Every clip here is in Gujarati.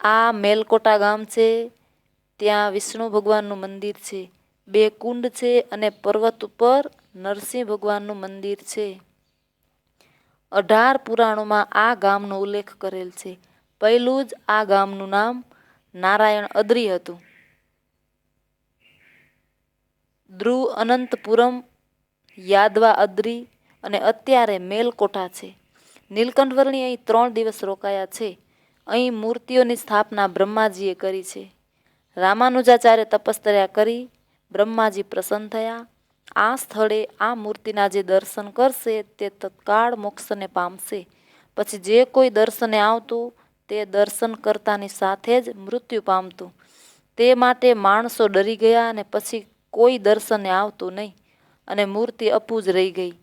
આ મેલકોટા ગામ છે, ત્યાં વિષ્ણુ ભગવાનનું મંદિર છે. 2 કુંડ છે અને પર્વત ઉપર નરસિંહ ભગવાનનું મંદિર છે. 18 પુરાણોમાં આ ગામનો ઉલ્લેખ કરેલ છે. પહેલું જ આ ગામનું નામ નારાયણ અદ્રી હતું. ધ્રુવ અનંતપુરમ, યાદવા અદ્રી અને અત્યારે મેલકોટા છે. નીલકંઠવર્ણી અહીં 3 દિવસ રોકાયા છે. અહીં મૂર્તિઓની સ્થાપના બ્રહ્માજીએ કરી છે. રામાનુજાચાર્ય તપશ્ચર્યા કરી બ્રહ્માજી પ્રસન્ન થયા. આ સ્થળે આ મૂર્તિના જે દર્શન કરશે તે તત્કાળ મોક્ષને પામશે. પછી જે કોઈ દર્શને આવતું તે દર્શન કરતાની સાથે જ મૃત્યુ પામતું. તે માટે માણસો ડરી ગયા અને પછી કોઈ દર્શને આવતું નહીં અને મૂર્તિ અપૂજ રહી ગઈ.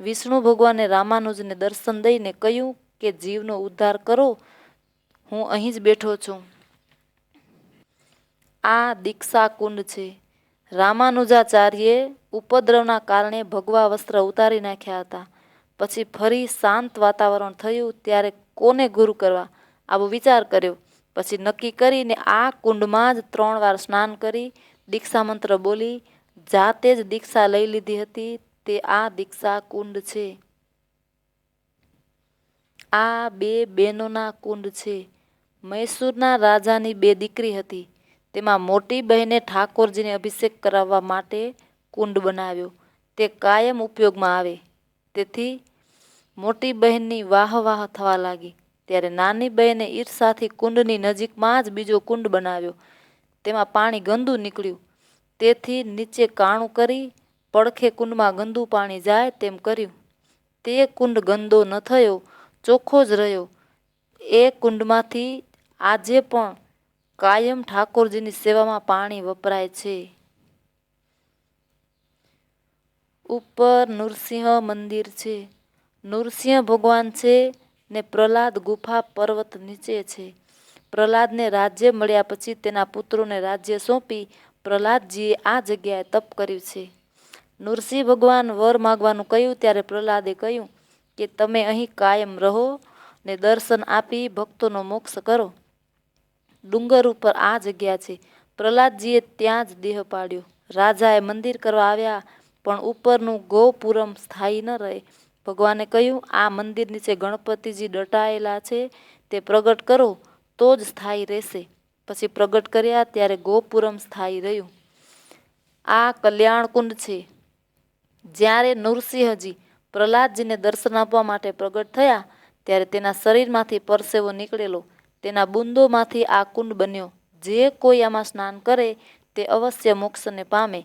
વિષ્ણુ ભગવાને રામાનુજને દર્શન દઈને કહ્યું કે જીવનો ઉદ્ધાર કરો, હું અહીં જ બેઠો છું. આ દીક્ષા કુંડ છે. રામાનુજાચાર્યે ઉપદ્રવના કારણે ભગવા વસ્ત્ર ઉતારી નાખ્યા હતા. પછી ફરી શાંત વાતાવરણ થયું ત્યારે કોને ગુરુ કરવા આવો વિચાર કર્યો. પછી નક્કી કરીને આ કુંડમાં જ 3 વાર સ્નાન કરી દીક્ષા મંત્ર બોલી જાતે જ દીક્ષા લઈ લીધી હતી. તે આ દીક્ષા કુંડ છે. આ 2 બહેનોના કુંડ છે. મૈસૂરના રાજાની 2 દીકરી હતી. તેમાં મોટી બહેને ઠાકોરજીને અભિષેક કરાવવા માટે કુંડ બનાવ્યો. તે કાયમ ઉપયોગમાં આવે. તેથી મોટી બહેનની વાહ વાહ થવા લાગી. ત્યારે નાની બહેને ઈર્ષાથી કુંડની નજીકમાં જ બીજો કુંડ બનાવ્યો. તેમાં પાણી ગંદુ નીકળ્યું. તેથી નીચે કાણું કરી પડખે કુંડમાં ગંદુ પાણી જાય તેમ કર્યું. તે કુંડ ગંદો ન થયો, ચોખ્ખો જ રહ્યો. એ કુંડમાંથી આજે પણ કાયમ ઠાકોરજીની સેવામાં પાણી વપરાય છે. ઉપર નૃસિંહ મંદિર છે. નૃસિંહ ભગવાન છે ને પ્રહલાદ ગુફા પર્વત નીચે છે. પ્રહલાદને રાજ્ય મળ્યા પછી તેના પુત્રોને રાજ્ય સોંપી પ્રહલાદજીએ આ જગ્યાએ તપ કર્યું છે. નૃસિંહ ભગવાન વર માગવાનું કહ્યું ત્યારે પ્રહલાદે કહ્યું કે તમે અહીં કાયમ રહો ને દર્શન આપી ભક્તોનો મોક્ષ કરો. ડુંગર ઉપર આ જગ્યા છે. પ્રહલાદજીએ ત્યાં જ દેહ પાડ્યો. રાજાએ મંદિર કરવા આવ્યા પણ ઉપરનું ગોપુરમ સ્થાયી ન રહે. ભગવાને કહ્યું આ મંદિર નીચે ગણપતિજી દટાયેલા છે, તે પ્રગટ કરો તો જ સ્થાયી રહેશે. પછી પ્રગટ કર્યા ત્યારે ગોપુરમ સ્થાયી રહ્યું. આ કલ્યાણકુંડ છે. જ્યારે નૃસિંહજી પ્રહલાદજીને દર્શન આપવા માટે પ્રગટ થયા ત્યારે તેના શરીરમાંથી પરસેવો નીકળેલો. તેના બુંદોમાંથી આ કુંડ બન્યો. જે કોઈ આમાં સ્નાન કરે તે અવશ્ય મોક્ષને પામે.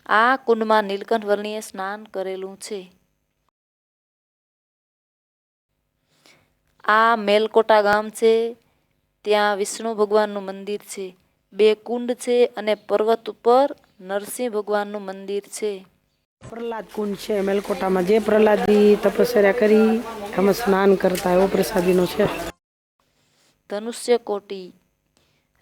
આ કુંડમાં નીલકંઠવર્ણીએ સ્નાન કરેલું છે. આ મેલકોટા ગામ છે, ત્યાં વિષ્ણુ ભગવાનનું મંદિર છે. 2 કુંડ છે અને પર્વત ઉપર નરસિંહ ભગવાનનું મંદિર છે. પ્રહલાદ કુંડ છે મેલકોટામાં. જે પ્રહલાદજી તપસ્યા કરી એમાં સ્નાન કરતા એવો પ્રસાદીનો છે. ધનુષ્ય કોટી.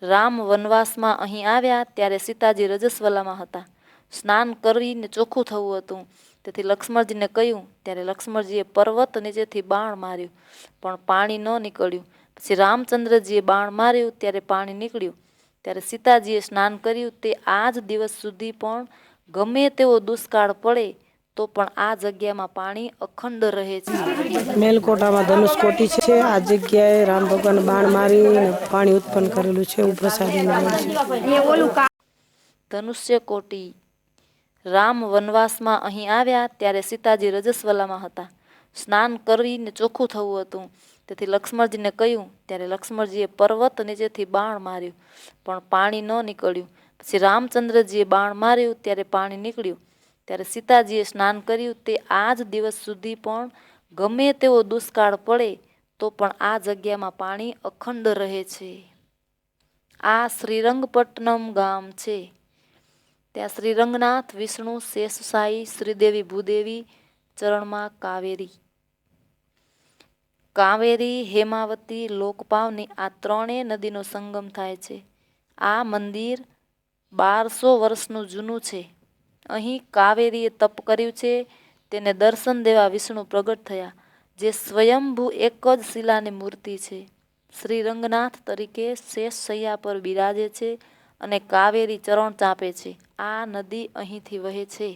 રામ વનવાસમાં અહીં આવ્યા ત્યારે સીતાજી રજસ્વલામાં હતા. સ્નાન કરીને ચોખ્ખું થવું હતું. તેથી લક્ષ્મણજીને કહ્યું ત્યારે લક્ષ્મણજીએ પર્વત નીચેથી બાણ માર્યું પણ પાણી ન નીકળ્યું. પછી રામચંદ્રજીએ બાણ માર્યું ત્યારે પાણી નીકળ્યું. ત્યારે સીતાજીએ સ્નાન કર્યું. તે આ જ દિવસ સુધી પણ ગમે તેવો દુષ્કાળ પડે તો પણ આ જગ્યામાં પાણી અખંડ રહે છે. મેલકોટામાં ધનુષકોટી છે. આ જગ્યાએ રામ ભગવાન બાણ મારી પાણી ઉત્પન્ન કરેલું છે. એવું પ્રસાદી છે. ધનુષ્ય કોટી. રામ વનવાસમાં અહીં આવ્યા ત્યારે સીતાજી રજસ્વલામાં હતા. સ્નાન કરીને ચોખ્ખું થવું હતું. તેથી લક્ષ્મણજીને કહ્યું ત્યારે લક્ષ્મણજીએ પર્વત નીચેથી બાણ માર્યું પણ પાણી ન નીકળ્યું. પછી રામચંદ્રજીએ બાણ માર્યું ત્યારે પાણી નીકળ્યું. ત્યારે સીતાજીએ સ્નાન કર્યું. તે આ જ દિવસ સુધી પણ ગમે તેવો દુષ્કાળ પડે તો પણ આ જગ્યામાં પાણી અખંડ રહે છે. આ શ્રીરંગપટ્ટનમ ગામ છે. ત્યાં શ્રીરંગનાથ, વિષ્ણુ, શેષશાયી, શ્રીદેવી ભૂદેવી, ચરણમાં કાવેરી. કાવેરી, હેમાવતી, લોકપાવની આ 3 નદીનો સંગમ થાય છે. આ મંદિર 1200 વર્ષનું જૂનું છે. અહીં કાવેરીએ તપ કર્યું છે. તેને દર્શન દેવા વિષ્ણુ પ્રગટ થયા. જે સ્વયંભૂ એક જ શિલાની મૂર્તિ છે. શ્રી રંગનાથ તરીકે શેષ શૈયા પર બિરાજે છે અને કાવેરી ચરણ ચાપે છે. આ નદી અહીંથી વહે છે.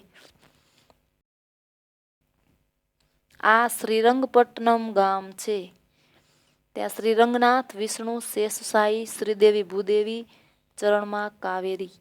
આ શ્રીરંગપટ્ટનમ ગામ છે. ત્યાં શ્રીરંગનાથ, વિષ્ણુ, શેષશાયી, શ્રીદેવી ભૂદેવી, ચરણમાં કાવેરી.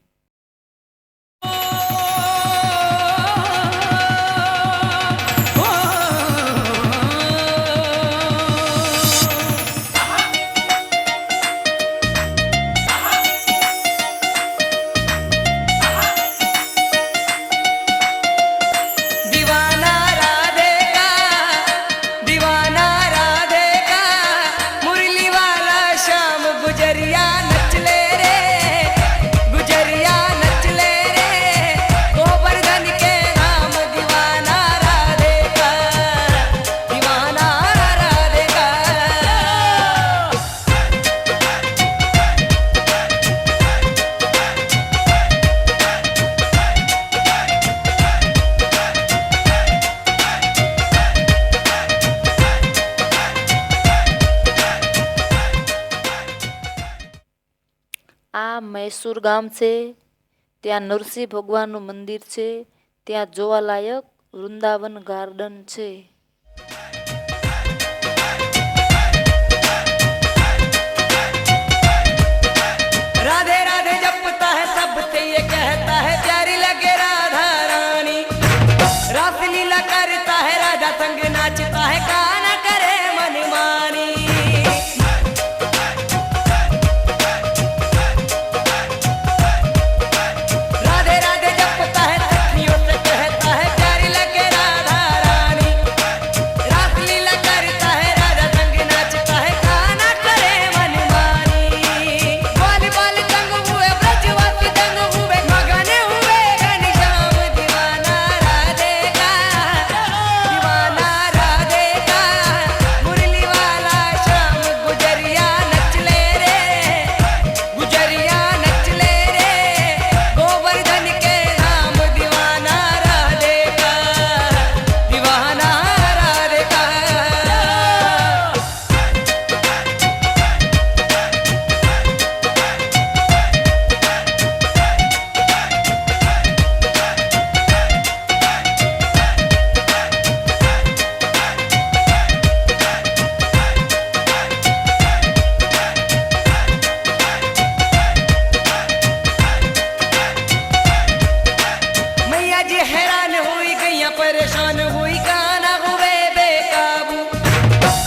આ મૈસૂર ગામ છે. ત્યાં નરસિંહ ભગવાનનું મંદિર છે. ત્યાં જોવાલાયક વૃંદાવન ગાર્ડન છે. राधे राधे जपता है सबसे ये कहता है प्यारी लगे राधा रानी. रासलीला करता है राजा संग नाचता है गाना करे मनमानी. राधे राधे जपता है सखियों से कहता है प्यारी लगे राधा रानी. रासलीला करता है राजा संग नाचता है गाना करे मनमानी. बाल बाल तंग हुए ब्रजवासी तंग हुए मगन हुए घनश्याम दीवाना राधे का. दीवाना राधे का. मुरली वाला श्याम गुजरिया नच ले रे. गुजरिया नच ले रे. गोवर्धन के नाम दीवाना राधे का. दीवाना राधे का. मैया जी हैरान हुई गैया परेशान हुई गाना हुए बेकाबू.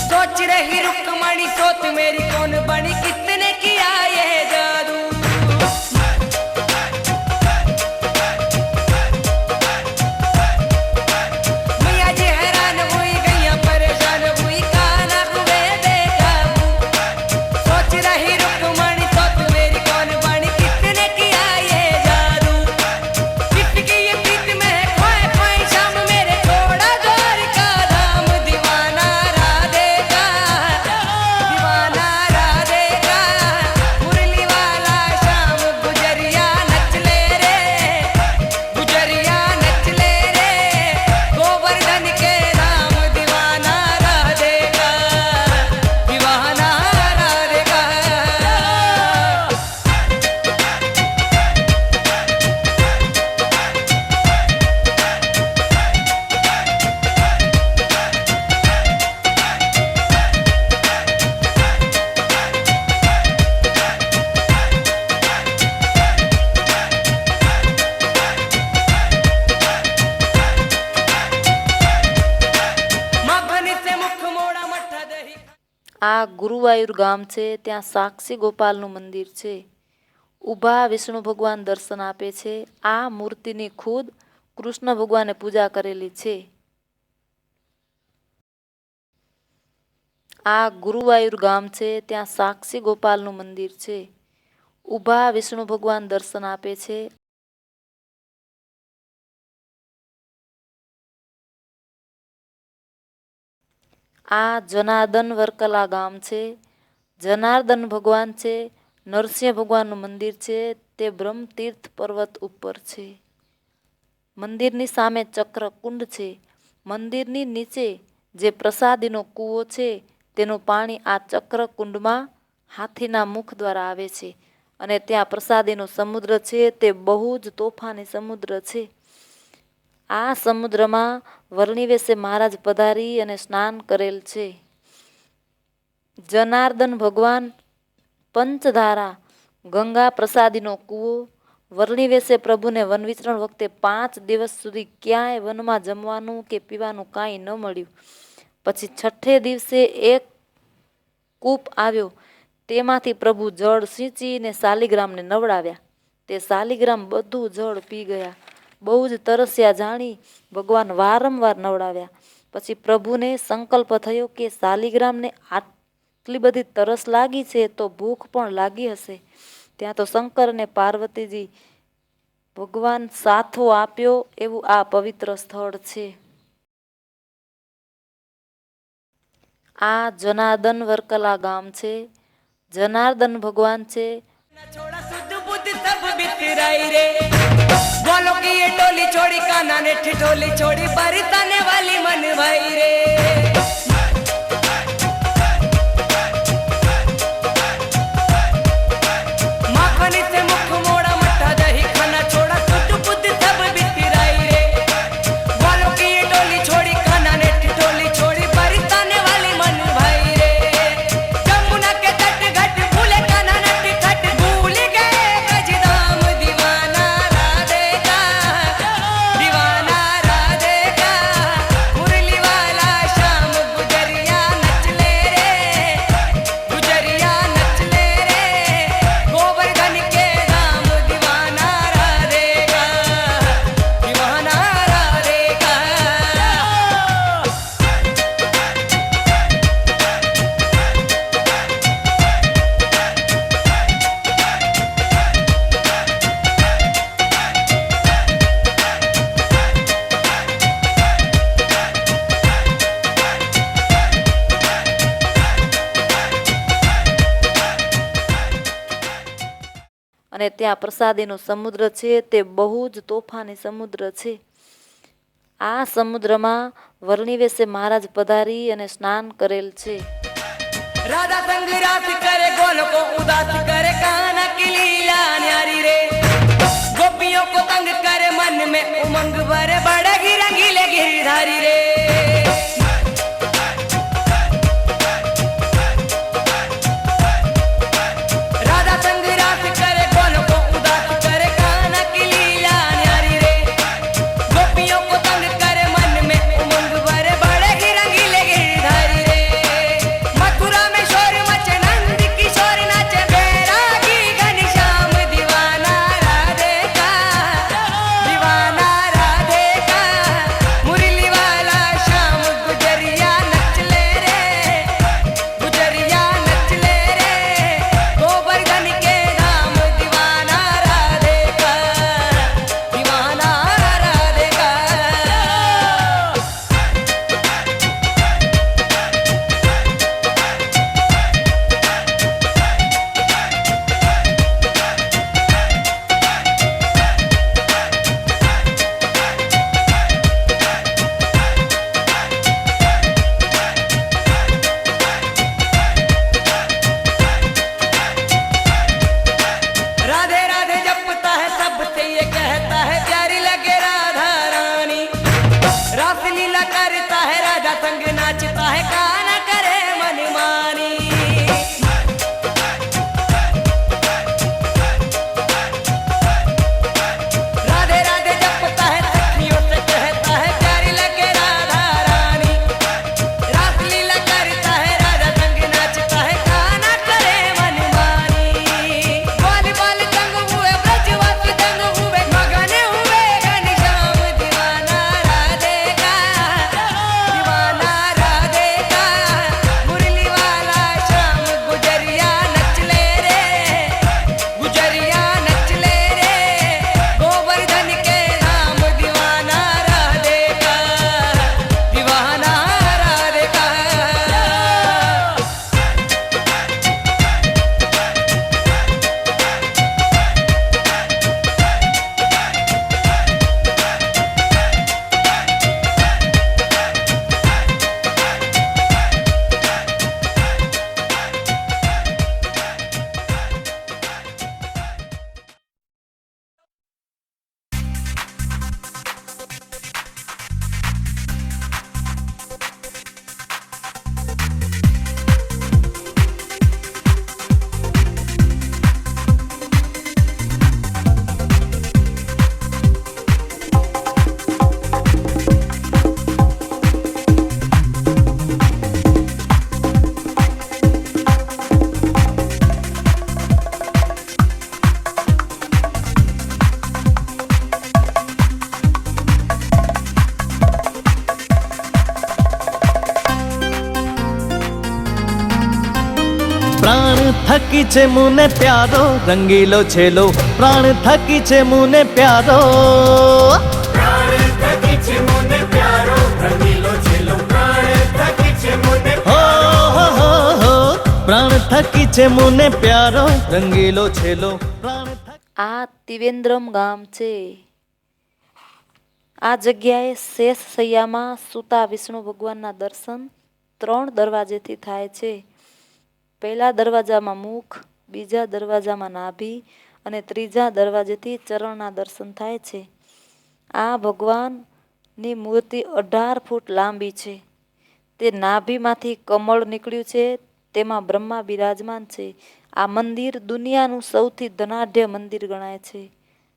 सोच रही रुक्मणी सोच मेरी कौन बनी किसने किया ये जादू. मैया जी हैरान हुई गैया परेशान हुई गाना हुए बेकाबू. सोच रही रुक्मणी सोच मेरी कौन बनी किसने किया ये जादू. किसकी ये प्रीत में खोए खोए शाम मेरे थोड़ा द्वार का धाम. दीवाना राधे का. दीवाना राधे का. मुरली वाला श्याम गुजरिया नच ले रे. गुजरिया नच ले रे. गोवर्धन के नाम दीवाना राधे का. दीवाना राधे का. मखनी से मुख मोड़ा मठा दही. આ ગુરુવાયુર ગામ છે. ત્યાં સાક્ષી ગોપાલનું મંદિર છે. ઊભા વિષ્ણુ ભગવાન દર્શન આપે છે. આ મૂર્તિની ખુદ કૃષ્ણ ભગવાને પૂજા કરેલી છે. આ ગુરુવાયુર ગામ છે. ત્યાં સાક્ષી ગોપાલનું મંદિર છે. ઊભા વિષ્ણુ ભગવાન દર્શન આપે છે. આ જનાર્દન વર્કલા ગામ છે. જનાર્દન ભગવાન છે. નરસિંહ ભગવાનનું મંદિર છે. તે બ્રહ્મતીર્થ પર્વત ઉપર છે. મંદિરની સામે ચક્રકુંડ છે. મંદિરની નીચે જે પ્રસાદીનો કૂવો છે તેનું પાણી આ ચક્રકુંડમાં હાથીના મુખ દ્વારા આવે છે. અને ત્યાં પ્રસાદીનો સમુદ્ર છે, તે બહુ જ તોફાની સમુદ્ર છે. આ સમુદ્રમાં વર્ણિવેશે મહારાજ પધારી અને સ્નાન કરેલ છે. જનાર્દન ભગવાન, પંચધારા, ગંગા, પ્રસાદીનો કૂવો. વર્ણિવેશે પ્રભુને વનવિચરણ વખતે 5 દિવસ સુધી ક્યાંય વનમાં જમવાનું કે પીવાનું કાંઈ ન મળ્યું. પછી 6ઠે દિવસે એક કૂપ આવ્યો, તેમાંથી પ્રભુ જળ સિંચીને શાલિગ્રામને નવડાવ્યા. તે શાલિગ્રામ બધું જળ પી ગયા. બહુ જ તરસ્યા જાણી ભગવાન વારંવાર નવડાવ્યા. પછી પ્રભુને સંકલ્પ થયો કે શાલિગ્રામને આટલી બધી તરસ લાગી છે તો ભૂખ પણ લાગી હશે. ત્યાં તો શંકર અને પાર્વતીજી ભગવાન સાથો આપ્યો એવું આ પવિત્ર સ્થળ છે. આ જનાર્દન વર્કલા ગામ છે. જનાર્દન ભગવાન છે. छोड़ा सुध बुद्ध सब बितराई रे बोलो कि ये टोली छोड़ी काना ने ठिठोली छोड़ी बरसाने वाली मन भाई रे माखनी से मुख मोड़ा मट्ठा दही खाना छोड़ा सुध बुद्ध सब बितराई रे बोलो कि ये टोली छोड़ी काना ने ठिठोली छोड़ी बरसाने वाली मन भाई रे जमुना के तट घाट भूले काना नट खट भूल गए गजदाम दीवाना राधे का मुरली वाला शाम गुजरिया नच ले रे गोवर्धन के धाम दीवाना राधे का અને ત્યાં પ્રસાદીનો સમુદ્ર છે, તે બહુ જ તોફાની સમુદ્ર છે. આ સમુદ્રમાં વર્ણિવેશે મહારાજ પધારી અને સ્નાન કરેલ છે. राधा संग रात करे गोल को उदास करे कान्हा की लीला न्यारी रे गोपियों को तंग करे मन में उमंग भरे बड़े रंगीले गिरधारी रे राधा संग रात करे गोल को उदास करे कान्हा की लीला न्यारी रे गोपियों को तंग करे मन में उमंग भरे बड़े रंगीले गिरधारी रे मथुरा में शोर मचे नंद किशोर नाचे बैरागी घनश्याम दीवाना राधे का मुरली वाला થકી છે મુને પ્યારો રંગીલો છેલો પ્રાણ થકી છે મુને પ્યારો પ્રાણ થકી છે મુને પ્યારો રંગીલો છેલો પ્રાણ આ ત્રિવેન્દ્રમ ગામ છે. આ જગ્યાએ શેષ શૈયામાં સૂતા વિષ્ણુ ભગવાનના દર્શન 3 દરવાજેથી થાય છે. પહેલા દરવાજામાં મુખ, બીજા દરવાજામાં નાભી અને ત્રીજા દરવાજેથી ચરણના દર્શન થાય છે. આ ભગવાનની મૂર્તિ 18 ફૂટ લાંબી છે. તે નાભીમાંથી કમળ નીકળ્યું છે, તેમાં બ્રહ્મા બિરાજમાન છે. આ મંદિર દુનિયાનું સૌથી ધનાઢ્ય મંદિર ગણાય છે.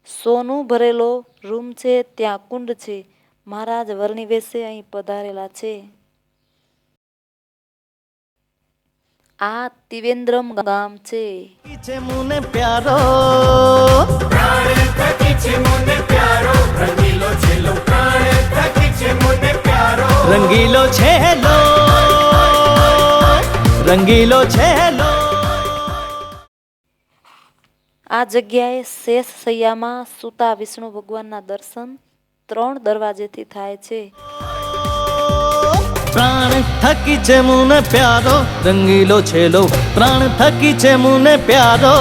સોનું ભરેલો રૂમ છે, ત્યાં કુંડ છે. મહારાજ વર્ણી વેશે અહીં પધારેલા છે. આ ત્રિવેન્દ્રમ ગામ છે. છે મુને પ્યારો રંગીલો છેલો રંગીલો છેલો. આ જગ્યાએ શેષ શૈયામાં સૂતા વિષ્ણુ ભગવાનના દર્શન 3 દરવાજેથી થાય છે. પ્રાણ થકી છે મુને પ્યારો રંગીલો છેલો પ્રાણ થકી છે મુને પ્યારો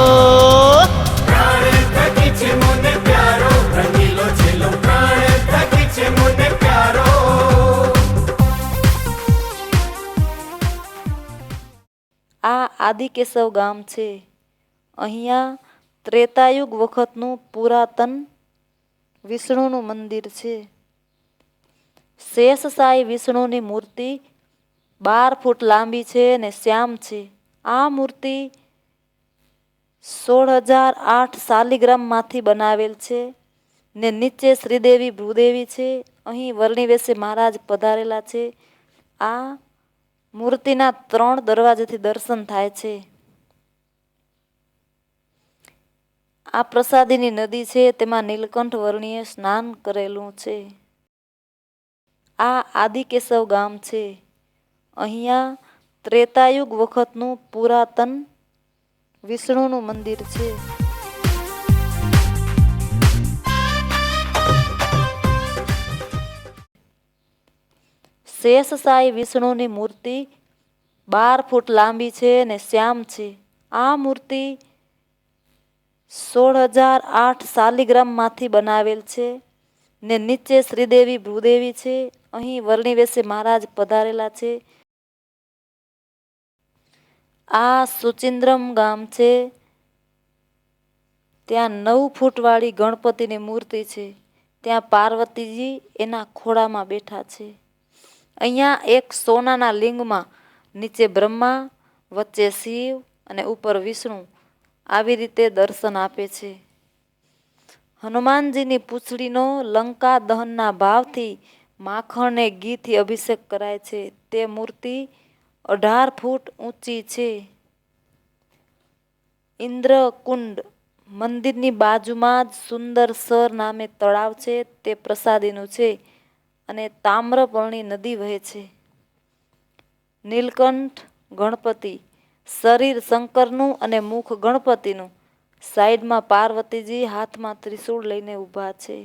આ આદિકેશવ ગામ છે. અહીંયા ત્રેતાયુગ વખતનું પુરાતન વિષ્ણુનું મંદિર છે. શેષશાહી વિષ્ણુની મૂર્તિ 12 ફૂટ લાંબી છે અને શ્યામ છે. આ મૂર્તિ 16,008 શાલિગ્રામમાંથી બનાવેલ છે ને નીચે શ્રીદેવી ભૂદેવી છે. અહીં વર્ણી વેશે મહારાજ પધારેલા છે. આ મૂર્તિના 3 દરવાજેથી દર્શન થાય છે. આ પ્રસાદીની નદી છે, તેમાં નીલકંઠ વર્ણીએ સ્નાન કરેલું છે. આ આદિકેશવ ગામ છે. અહીંયા ત્રેતાયુગ વખતનું પુરાતન વિષ્ણુનું મંદિર છે. શેષશાહી વિષ્ણુની મૂર્તિ 12 ફૂટ લાંબી છે અને શ્યામ છે. આ મૂર્તિ 16,008 શાલિગ્રામમાંથી બનાવેલ છે ને નીચે શ્રીદેવી ભૂદેવી છે. અહીં વર્ણી વેશે મહારાજ પધારેલા છે. આ સુચિન્દ્રમ ગામ છે. ત્યાં 9 ફૂટવાળી ગણપતિની મૂર્તિ છે. ત્યાં પાર્વતીજી એના ખોળામાં બેઠા છે. અહીંયા એક સોનાના લિંગમાં નીચે બ્રહ્મા, વચ્ચે શિવ અને ઉપર વિષ્ણુ આવી રીતે દર્શન આપે છે. હનુમાનજીની પૂંછડીનો લંકા દહનના ભાવથી માખણ ને ઘીથી અભિષેક કરાય છે. તે મૂર્તિ 18 ફૂટ ઊંચી છે. ઇન્દ્રકુંડ મંદિરની બાજુમાં જ સુંદર સર નામે તળાવ છે. તે પ્રસાદીનું છે અને તામ્રપર્ણી નદી વહે છે. નીલકંઠ ગણપતિ શરીર શંકરનું અને મુખ ગણપતિનું. સાઈડમાં પાર્વતીજી હાથમાં ત્રિશૂળ લઈને ઊભા છે.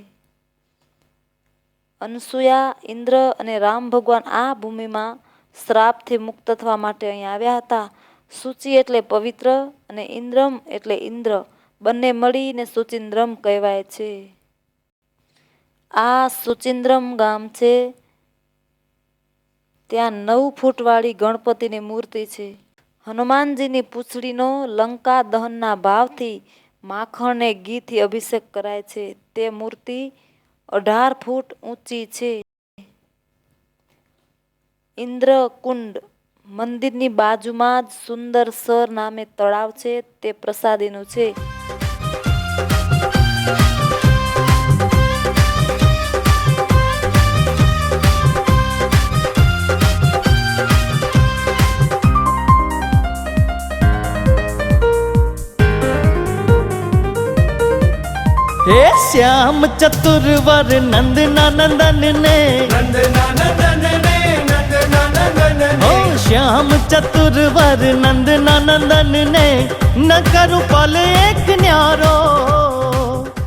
અનસુયા, ઇન્દ્ર અને રામ ભગવાન આ ભૂમિમાં શ્રાપથી મુક્ત થવા માટે અહીં આવ્યા હતા. સૂચિ એટલે પવિત્ર અને ઇન્દ્રમ એટલે ઇન્દ્ર, બંને મળીને સુચિન્દ્રમ કહેવાય છે. આ સુચિન્દ્રમ ગામ છે. ત્યાં 9 ફૂટવાળી ગણપતિની મૂર્તિ છે. હનુમાનજીની પૂંછડીનો લંકા દહનના ભાવથી માખણ ને ઘીથી અભિષેક કરાય છે. તે મૂર્તિ 18 ફૂટ ઊંચી છે. ઇન્દ્રકુંડ મંદિરની બાજુમાં જ સુંદર સર નામે તળાવ છે. તે પ્રસાદીનું છે. હે શ્યામ ચતુર્વર નંદના નંદન ને ઓ श्याम चतुरवर नंदना नंदन ने न करूं पल एक न्यारो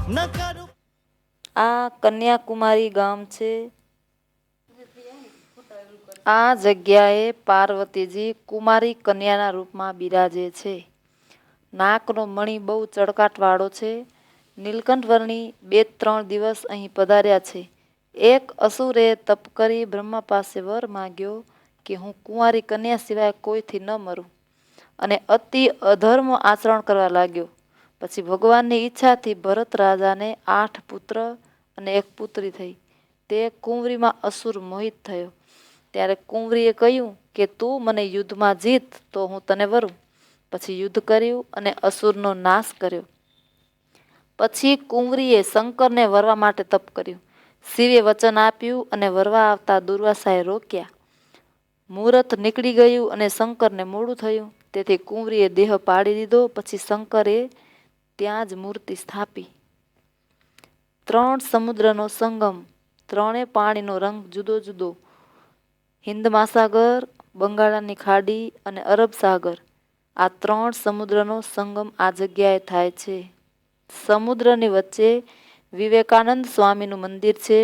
न करूं। આ કન્યાકુમારી ગામ છે। આ જગ્યાએ પાર્વતીજી કુમારી કન્યાના રૂપમાં બિરાજે છે। નાકનો મણી બહુ ચળકાટવાળો છે। નીલકંઠ વર્ણી 2-3 દિવસ અહીં પધાર્યા છે। એક અસુરે તપ કરી બ્રહ્મા પાસે વર માગ્યો કે હું કુંવારી કન્યા સિવાય કોઈથી ન મરું, અને અતિ અધર્મ આચરણ કરવા લાગ્યો। પછી ભગવાનની ઈચ્છાથી ભરત રાજાને 8 પુત્ર અને 1 પુત્રી થઈ। તે કુંવરીમાં અસુર મોહિત થયો। ત્યારે કુંવરીએ કહ્યું કે તું મને યુદ્ધમાં જીત તો હું તને વરું। પછી યુદ્ધ કર્યું અને અસુરનો નાશ કર્યો। પછી કુંવરીએ શંકરને વરવા માટે તપ કર્યું। શિવે વચન આપ્યું અને વરવા આવતા દુર્વાસાએ રોક્યા। મુહૂર્ત નીકળી ગયું અને શંકરને મોડું થયું, તેથી કુંવરીએ દેહ પાડી દીધો। પછી શંકરે ત્યાં જ મૂર્તિ સ્થાપી। 3 સમુદ્રનો સંગમ, 3 પાણીનો રંગ જુદો જુદો, હિન્દ મહાસાગર, બંગાળની ખાડી અને અરબ સાગર, આ 3 સમુદ્રનો સંગમ આ જગ્યાએ થાય છે। સમુદ્રની વચ્ચે વિવેકાનંદ સ્વામીનું મંદિર છે।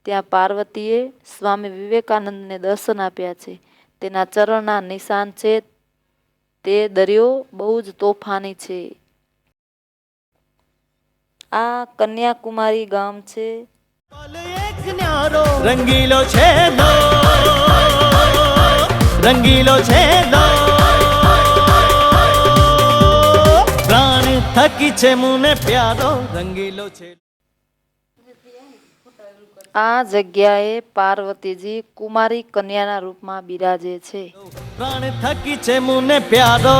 ત્યાં પાર્વતીએ સ્વામી વિવેકાનંદને દર્શન આપ્યા છે। તેના ચરણના નિશાન છે। તે દરિયો બહુ જ તોફાની છે। આ કન્યાકુમારી ગામ છે। पल एक न्यारो रंगीलो छेलो, रंगीलो छेलो, प्राण थकी छे मुने प्यारो रंगीलो छेलो। આ જગ્યાએ પાર્વતીજી કુમારી કન્યાના રૂપમાં બિરાજે છે। प्राण थकी छे मुने प्यारो,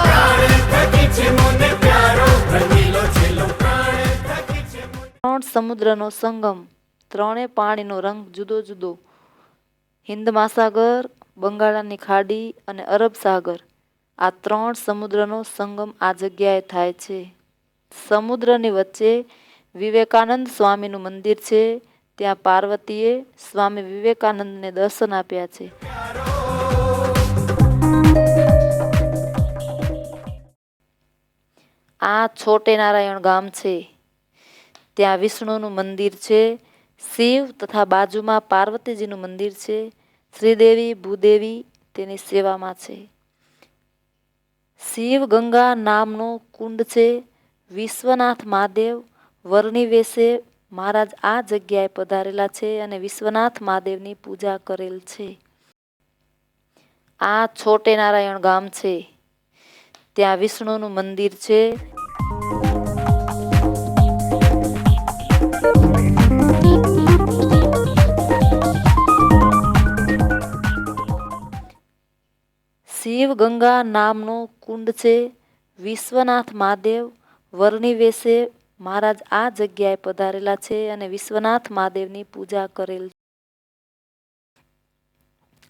प्राण थकी छे मुने प्यारो रंगीलो छेलो, प्राण थकी छे। 3 સમુદ્રનો સંગમ, 3 પાણીનો રંગ જુદો જુદો, હિન્દ મહાસાગર, બંગાળની ખાડી અને અરબ સાગર, આ 3 સમુદ્રનો સંગમ આ જગ્યાએ થાય છે। સમુદ્રની વચ્ચે વિવેકાનંદ સ્વામીનું મંદિર છે। ત્યાં પાર્વતીએ સ્વામી વિવેકાનંદને દર્શન આપ્યા છે। આ છોટે નારાયણ ગામ છે। ત્યાં વિષ્ણુનું મંદિર છે। શિવ તથા બાજુમાં પાર્વતીજીનું મંદિર છે। શ્રીદેવી ભૂદેવી તેની સેવામાં છે। શિવ ગંગા નામનો કુંડ છે। વિશ્વનાથ મહાદેવ વરની વેશે મહારાજ આ જગ્યાએ પધારેલા છે અને વિશ્વનાથ મહાદેવની પૂજા કરેલ છે। આ છોટે નારાયણ ગામ છે। ત્યાં વિષ્ણુનું મંદિર છે। શિવ ગંગા નામનો કુંડ છે। વિશ્વનાથ મહાદેવ વરની વેશે મહારાજ આ જગ્યાએ પધારેલા છે અને વિશ્વનાથ મહાદેવની પૂજા કરેલ છે।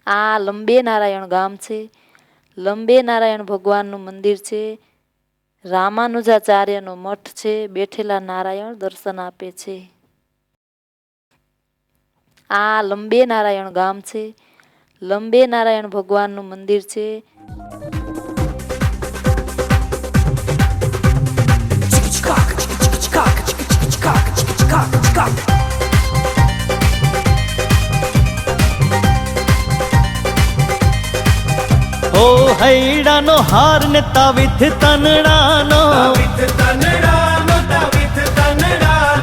આ લંબે નારાયણ ગામ છે। લંબે નારાયણ ભગવાનનું મંદિર છે। રામાનુજાચાર્યનો મઠ છે। બેઠેલા નારાયણ દર્શન આપે છે। આ લંબે નારાયણ ગામ છે। લંબે નારાયણ ભગવાનનું મંદિર છે। ओ हैडानो हार ने ताविथ तनडानो,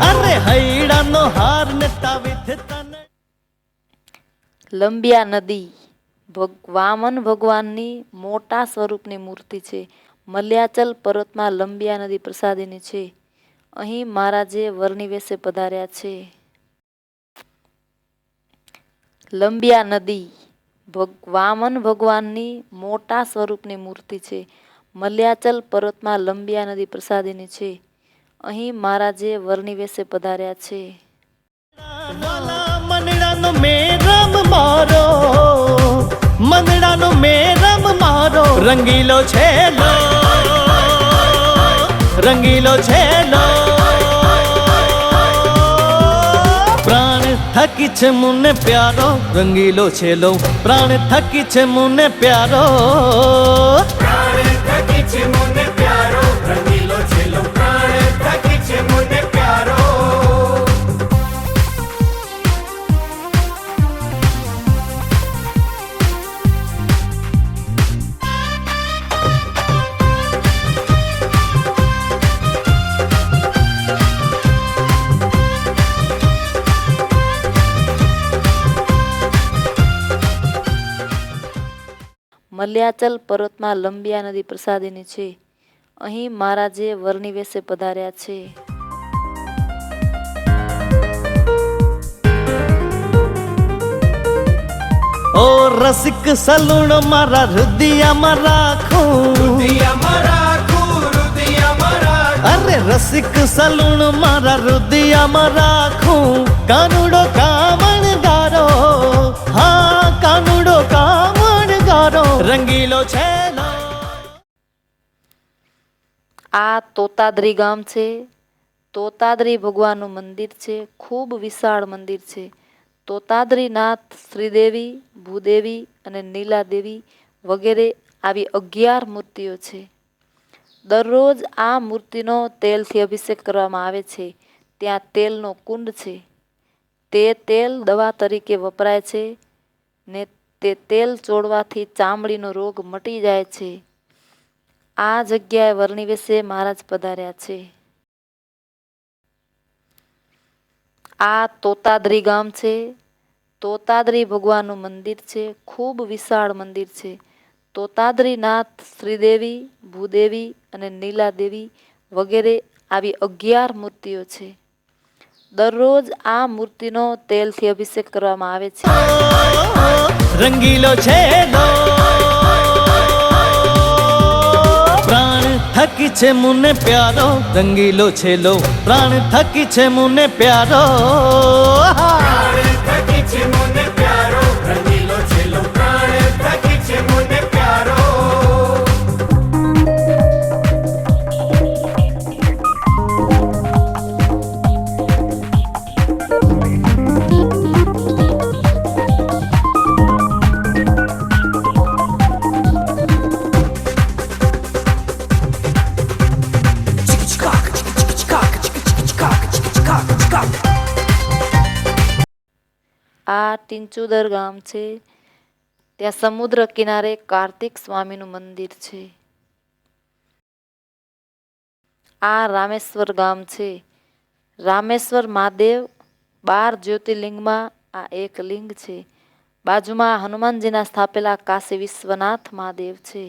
अरे हैडानो हार ने ताविथ तन। લંબિયા નદી વામન ભગવાનની મોટા સ્વરૂપની મૂર્તિ છે। મલ્યાચલ પર્વતમાં લંબિયા નદી પ્રસાદીની છે। અહીં મહારાજે વરની વેશે પધાર્યા છે। લંબિયા નદી વામન ભગવાનની મોટા સ્વરૂપની મૂર્તિ છે। મલ્યાચલ પર્વતમાં લંબિયા નદી પ્રસાદીની છે। અહીં મહારાજે વરની વેશે પધાર્યા છે। મંદડાનો મેરમ મારો, મંદડાનો મેરમ મારો રંગીલો છેલો, રંગીલો છેલો, પ્રાણ થકી છે મને પ્યારો રંગીલો છેલો પ્રાણ થકી છે મને પ્યારો પ્રાણ થકી છે મને પ્યારો રંગીલો છેલો પ્રાણ થકી છે મને પ્યારો મલ્યાચલ પર્વતમાં લંબિયા નદી પ્રસાદીની છે. અહીં મહારાજે વરની વેશે પધાર્યા છે. ઓ રસિક સલુણ મારા હૃદયમાં રાખું અરે રસિક સલુણ મારા હૃદયમાં રાખું કાનુડો કામણ ગારો હા કાનુડો કામણ ગારો રંગીલો છેલો. આ તોતાદરી ગામ છે. તોતાદરી ભગવાનનું મંદિર છે. ખૂબ વિશાળ મંદિર છે. તોતાદરીનાથ શ્રીદેવી, ભૂદેવી અને નીલાદેવી વગેરે આવી 11 મૂર્તિઓ છે. દરરોજ આ મૂર્તિનો તેલથી અભિષેક કરવામાં આવે છે. ત્યાં તેલનો કુંડ છે. તે તેલ દવા તરીકે વપરાય છે ને તે તેલ ચોળવાથી ચામડીનો રોગ મટી જાય છે. આ જગ્યાએ વરણી વેશે મહારાજ પધાર્યા છે. આ તોતાદરી ગામ છે. તોતાદરી ભગવાનનું મંદિર છે. ખૂબ વિશાળ મંદિર છે. તોતાદરીનાથ શ્રીદેવી, ભૂદેવી અને નીલાદેવી વગેરે આવી 11 મૂર્તિઓ છે. દરરોજ આ મૂર્તિનો તેલથી અભિષેક કરવામાં આવે છે. રંગીલો છેલો પ્રાણ થકી છે મને પ્યારો રંગીલો છેલો પ્રાણ થકી છે મને પ્યારો પ્રાણ થકી છે મને પ્યારો રંગીલો છેલો પ્રાણ થકી છે મને પ્યારો. આ ટીંચુદર ગામ છે. ત્યાં સમુદ્ર કિનારે કાર્તિક સ્વામીનું મંદિર છે. આ રામેશ્વર ગામ છે. રામેશ્વર મહાદેવ 12 જ્યોતિર્લિંગમાં આ એક લિંગ છે. બાજુમાં હનુમાનજીના સ્થાપેલા કાશી વિશ્વનાથ મહાદેવ છે.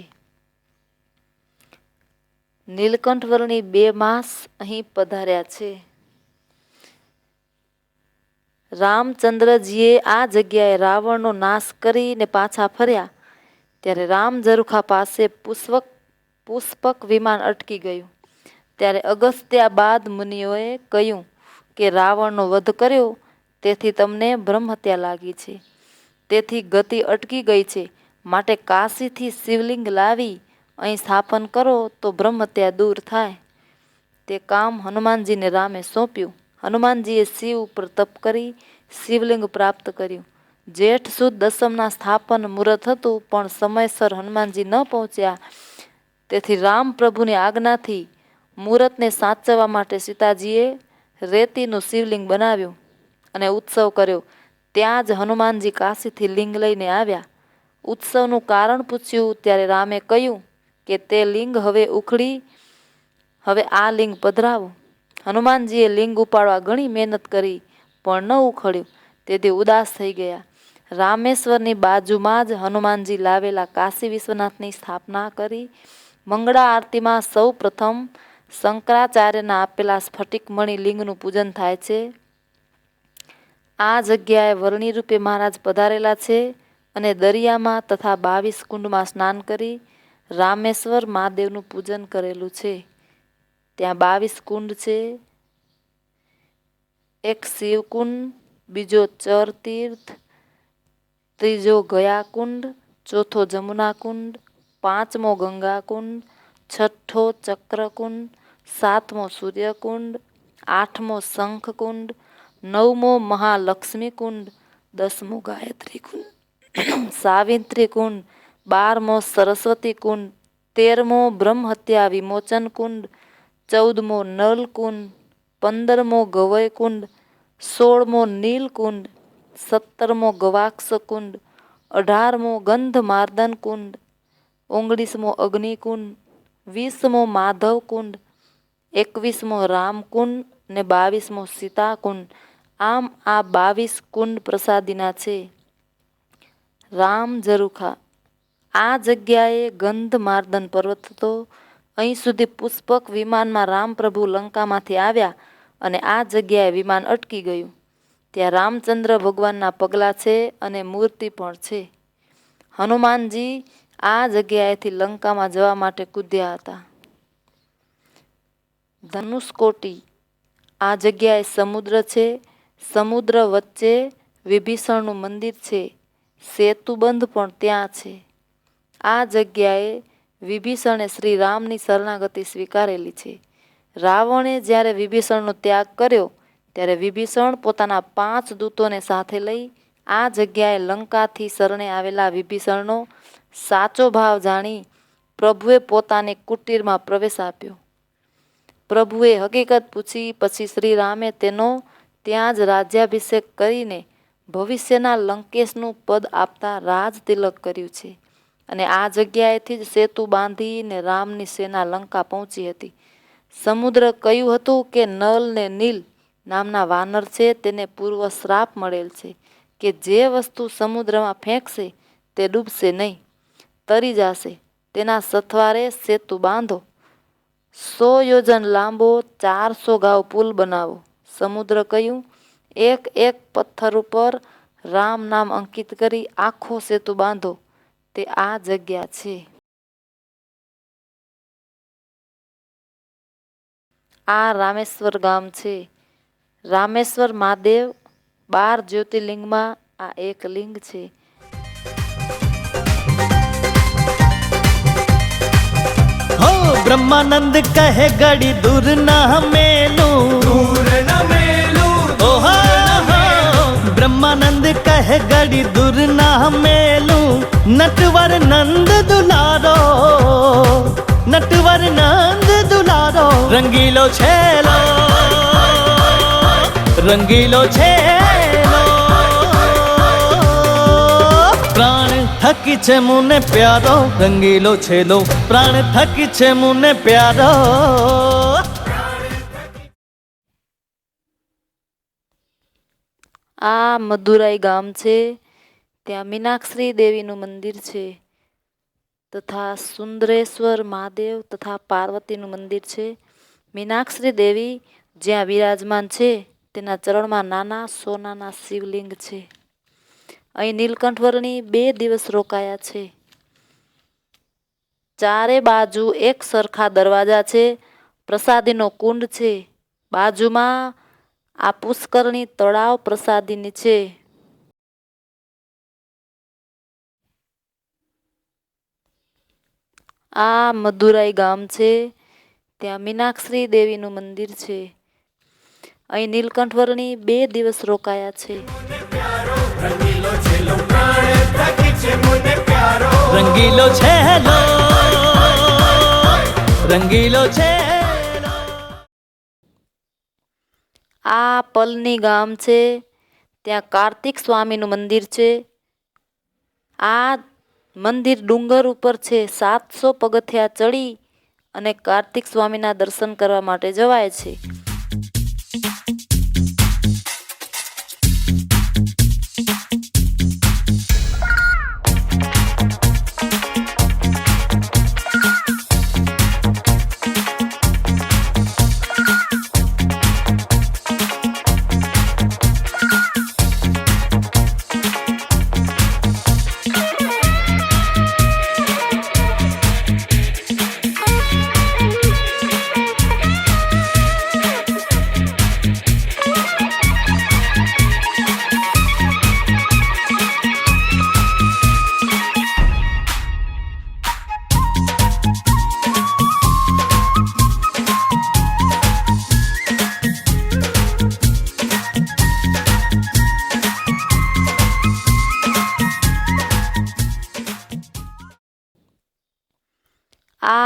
નીલકંઠ વર્ણી 2 માસ અહીં પધાર્યા છે. રામચંદ્રજીએ આ જગ્યાએ રાવણનો નાશ કરીને પાછા ફર્યા ત્યારે રામ ઝરૂખા પાસે પુષ્પક વિમાન અટકી ગયું. ત્યારે અગસ્ત્યાબાદ મુનિઓએ કહ્યું કે રાવણનો વધ કર્યો તેથી તમને બ્રહ્મહત્યા લાગી છે. તેથી ગતિ અટકી ગઈ છે. માટે કાશીથી શિવલિંગ લાવી અહીં સ્થાપન કરો તો બ્રહ્મહત્યા દૂર થાય. તે કામ હનુમાનજીને રામે સોંપ્યું. હનુમાનજીએ શિવ ઉપર તપ કરી શિવલિંગ પ્રાપ્ત કર્યું. જેઠ સુદ દસમના સ્થાપન મુહૂર્ત હતું પણ સમયસર હનુમાનજી ન પહોંચ્યા. તેથી રામ પ્રભુની આજ્ઞાથી મુહૂર્તને સાચવવા માટે સીતાજીએ રેતીનું શિવલિંગ બનાવ્યું અને ઉત્સવ કર્યો. ત્યાં જ હનુમાનજી કાશીથી લિંગ લઈને આવ્યા. ઉત્સવનું કારણ પૂછ્યું ત્યારે રામે કહ્યું કે તે લિંગ હવે ઉખડી હવે આ લિંગ પધરાવો. હનુમાનજીએ લિંગ ઉપાડવા ઘણી મહેનત કરી પણ ન ઉખડ્યું. તેથી ઉદાસ થઈ ગયા. રામેશ્વરની બાજુમાં જ હનુમાનજી લાવેલા કાશી વિશ્વનાથની સ્થાપના કરી. મંગળા આરતીમાં સૌ પ્રથમ શંકરાચાર્યના આપેલા સ્ફટિકમણી લિંગનું પૂજન થાય છે. આ જગ્યાએ વર્ણી રૂપે મહારાજ પધારેલા છે અને દરિયામાં તથા 22 કુંડમાં સ્નાન કરી રામેશ્વર મહાદેવનું પૂજન કરેલું છે. ત્યાં 22 કુંડ છે. એક શિવકુંડ, બીજો ચર તીર્થ, ત્રીજો ગયા કુંડ, ચોથો જમુના કુંડ, 5મો ગંગા કુંડ, 6ઠ્ઠો ચક્રકુંડ, 7મો સૂર્યકુંડ, 8મો શંખકુંડ, 9મો મહાલક્ષ્મી કુંડ, 10મો ગાયત્રી કુંડ, સાવિત્રી કુંડ, 12મો સરસ્વતી કુંડ, 13મો બ્રહ્મહત્યા વિમોચન કુંડ, 14મો નલ કુંડ, 15મો ગવય કુંડ, 16મો નીલ કુંડ, 17મો ગવાક્ષ કુંડ, 18મો ગંધ માર્દન કુંડ, 19મો અગ્નિકુંડ, 20મો માધવ કુંડ, 21મો રામકુંડ ને 22મો સીતાકુંડ. આમ આ 22 કુંડ પ્રસાદીના છે. રામ ઝરૂખા. આ જગ્યાએ ગંધ માર્દન પર્વત હતો. અહીં સુધી પુષ્પક વિમાનમાં રામપ્રભુ લંકામાંથી આવ્યા અને આ જગ્યાએ વિમાન અટકી ગયું. ત્યાં રામચંદ્ર ભગવાનના પગલાં છે અને મૂર્તિ પણ છે. હનુમાનજી આ જગ્યાએથી લંકામાં જવા માટે કૂદ્યા હતા. ધનુષકોટી. આ જગ્યાએ સમુદ્ર છે. સમુદ્ર વચ્ચે વિભીષણનું મંદિર છે. સેતુબંધ પણ ત્યાં છે. આ જગ્યાએ વિભીષણે શ્રી રામની શરણાગતિ સ્વીકારેલી છે. રાવણે જ્યારે વિભીષણનો ત્યાગ કર્યો ત્યારે વિભીષણ પોતાના 5 દૂતોને સાથે લઈ આ જગ્યાએ લંકાથી શરણે આવેલા વિભીષણનો સાચો ભાવ જાણી પ્રભુએ પોતાની કુટીરમાં પ્રવેશ આપ્યો. પ્રભુએ હકીકત પૂછી પછી શ્રી રામે તેનો ત્યાં જ રાજ્યાભિષેક કરીને ભવિષ્યના લંકેશનું પદ આપતા રાજ તિલક કર્યું છે અને આ જગ્યાએથી જ સેતુ બાંધીને રામની સેના લંકા પહોંચી હતી. સમુદ્ર કહ્યું હતું કે નલ ને નીલ નામના વાનર છે તેને પૂર્વ શ્રાપ મળેલ છે કે જે વસ્તુ સમુદ્રમાં ફેંકશે તે ડૂબશે નહીં, તરી જશે. તેના સથવારે સેતુ બાંધો. 100 યોજન લાંબો 400 ગાવ પુલ બનાવો. સમુદ્ર કહ્યું, એક એક પથ્થર ઉપર રામ નામ અંકિત કરી આખો સેતુ બાંધો. તે આ જગ્યા છે. આ રામેશ્વર ગામ છે. રામેશ્વર મહાદેવ 12 જ્યોતિર્લિંગમાં આ એક લિંગ છે. हो ब्रह्मानंद कहे गड़ी दूर ना मेलूं, दूर न मेलूं, ओहो ब्रह्मानंद कहे गड़ी दूर ना मेलूं, नटवर नंद दुलारो, नटवर नंद दुलारो, रंगीलो छेलो, रंगीलो छेलो, प्राण थकी छे मुने प्यारो, रंगीलो छेलो, प्राण थकी छे मुने प्यारो. આ મદુરાઈ ગામ છે. ત્યાં મીનાક્ષરી દેવીનું મંદિર છે તથા સુંદરેશ્વર મહાદેવ તથા પાર્વતીનું મંદિર છે. મીનાક્ષરી દેવી જ્યાં વિરાજમાન છે તેના ચરણમાં નાના સોનાના શિવલિંગ છે. અહીં નીલકંઠવર્ણી 2 દિવસ રોકાયા છે. ચારે બાજુ એક સરખા દરવાજા છે. પ્રસાદીનો કુંડ છે. બાજુમાં આ પુષ્કરણી તળાવ પ્રસાદીની છે. આ મદુરાઈ ગામ છે. ત્યાં મીનાક્ષરી દેવીનું મંદિર છે. અહીં નીલકંઠવર્ણી 2 દિવસ રોકાયા છે. रंगीलो छेलो, रंगीलो छेलो. આ પલની ગામ છે. ત્યાં કાર્તિક સ્વામીનું મંદિર છે. આ મંદિર ડુંગર ઉપર છે. 700 પગથિયા ચડી અને કાર્તિક સ્વામીના દર્શન કરવા માટે જવાય છે.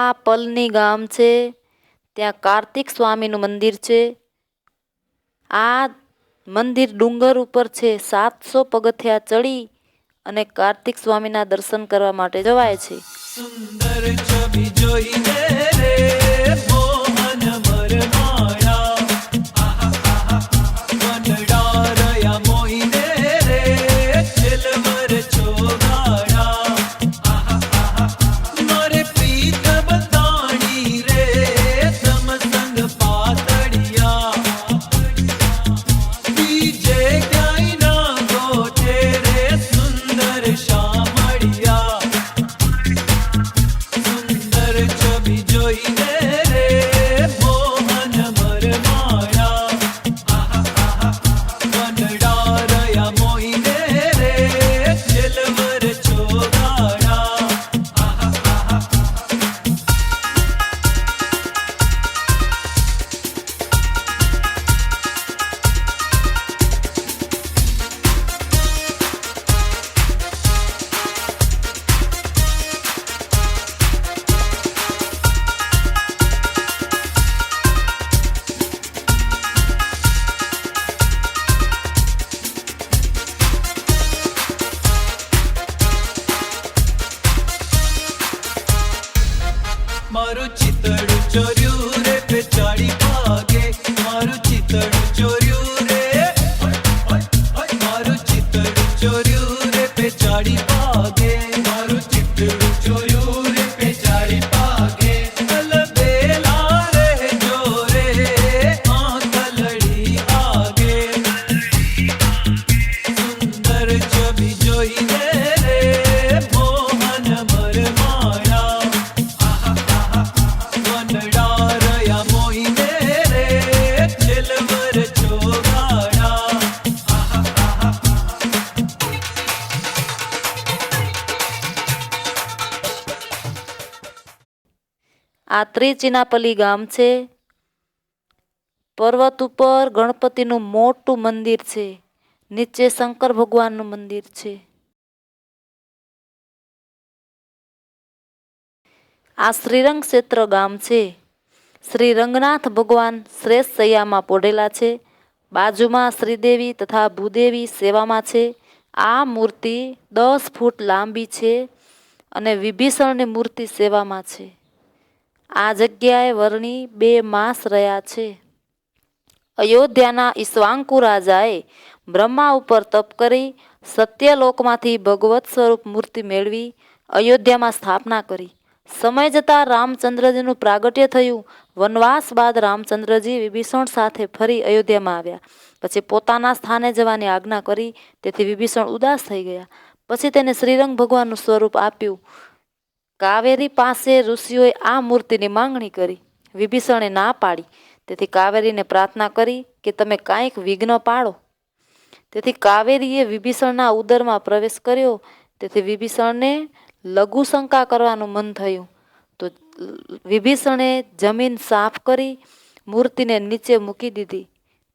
આ પલની ગામ છે, ત્યાં કાર્તિક સ્વામીનું મંદિર છે. આ મંદિર ડુંગર ઉપર છે. 700 પગથિયા ચડી અને કાર્તિક સ્વામીના દર્શન કરવા માટે જવાય છે. સુંદર છબી જોઈને રે મોહન મરમાયા, વનડા રહ્યા મોઈને રે છેલવર ચોગાડા, મારે પ્રીત બતાણી રે સમસંગ પાતળિયા, બીજે ક્યાંય ના ગોઠે રે સુંદર શામળિયા. સુંદર છબી જોઈને રે મોહન મરમાયા, વનડા રહ્યા મોઈને રે છેલવર ચોગાડા. મારું ચિતડું ચોર્યું રે પેચાડી ભાગે, મારું ચિતડું ચોર્યું રે, મારું ચિતડું ચોર્યું રે પેચાડી ભાગે, મારું ચિતડું ચોર્યું રે પેચાડી ભાગે. અલબેલા રે જોરે આંખલડી આગે, સુંદર છબી જોઈને રે મોહન મરમાયા, વનડા રહ્યા મોઈને રે છેલવર ચોગાડા. આ ત્રિચિનાપલ્લી ગામ છે. પર્વત ઉપર ગણપતિનું મોટું મંદિર છે. નીચે શંકર ભગવાનનું મંદિર છે. આ શ્રીરંગ ક્ષેત્ર ગામ છે. શ્રી રંગનાથ ભગવાન શ્રેષ્ઠ શૈયામાં પોઢેલા છે. બાજુમાં શ્રીદેવી તથા ભૂદેવી સેવામાં છે. આ મૂર્તિ 10 ફૂટ લાંબી છે અને વિભીષણની મૂર્તિ સેવામાં છે. આ જગ્યાએ વર્ણી 2 માસ રહ્યા છે. અયોધ્યાના ઈશ્વાંકુ રાજાએ બ્રહ્મા ઉપર તપ કરી સત્યલોકમાંથી ભગવત સ્વરૂપ મૂર્તિ મેળવી અયોધ્યામાં સ્થાપના કરી. સમય જતાં રામચંદ્રજીનું પ્રાગટ્ય થયું. વનવાસ બાદ રામચંદ્રજી વિભીષણ સાથે ફરી અયોધ્યામાં આવ્યા. પછી પોતાના સ્થાને જવાની આજ્ઞા કરી. તેથી વિભીષણ ઉદાસ થઈ ગયા. પછી તેને શ્રીરંગ ભગવાનનું સ્વરૂપ આપ્યું. કાવેરી પાસે ઋષિઓએ આ મૂર્તિની માંગણી કરી. વિભીષણે ના પાડી. તેથી કાવેરીને પ્રાર્થના કરી કે તમે કાંઈક વિઘ્ન પાડો. તેથી કાવેરીએ વિભીષણના ઉદરમાં પ્રવેશ કર્યો. તેથી વિભીષણને લઘુ શંકા કરવાનું મન થયું. તો વિભીષણે જમીન સાફ કરી મૂર્તિને નીચે મૂકી દીધી.